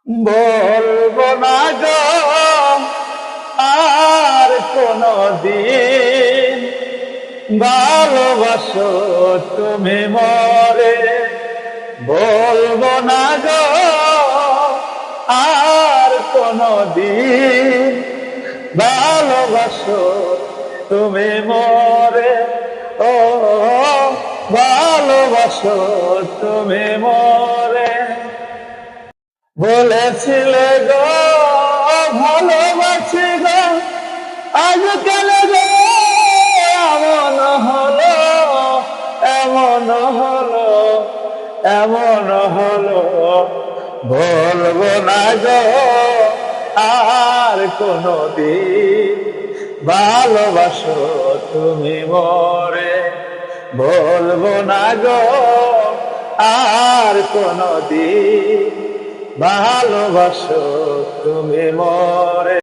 বলবো না গো আর কোনদিন ভালোবাসো তুমি মরে। বলবো না গো আর কোনদিন ভালোবাসো তুমি মরে। ও ভালোবাসো তুমি মরে। বলেছিলে গো ভালোবাসি গো, আজ কেন গো এমন হলো, এমন হলো, এমন হলো। বলবো না গো আর কোনদিন ভালোবাসো তুমি মরে। বলবো না গো আর কোনদিন ভালোবাসো তুমি মরে।